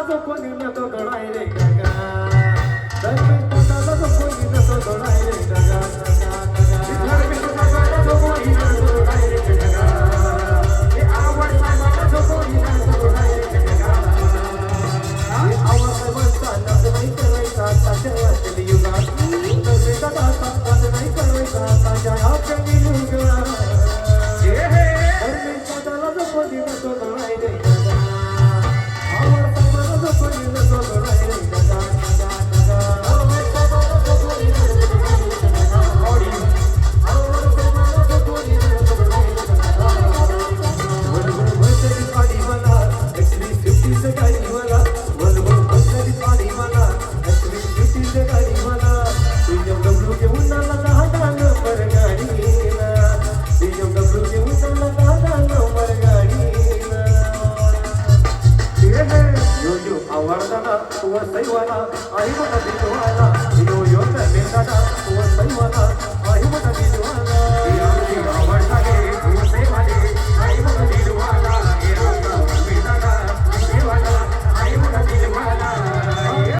जो कोणी न तो गडाय रे गगा धर्मेशाला जो कोणी न तो गडाय रे गगा धर्मेशाला जो कोणी न तो गडाय रे गगा हे आवडता जो कोणी न तो गडाय रे गगा हे आवडता बनता नाही करायचा ताच्या वाटली युगात धर्मेशाला ताच नाही करायचा ताच्या आपली युगात धर्मेशाला जो कोणी न तो गडाय रे गगा आवडताना वसईवाला आई म्हणा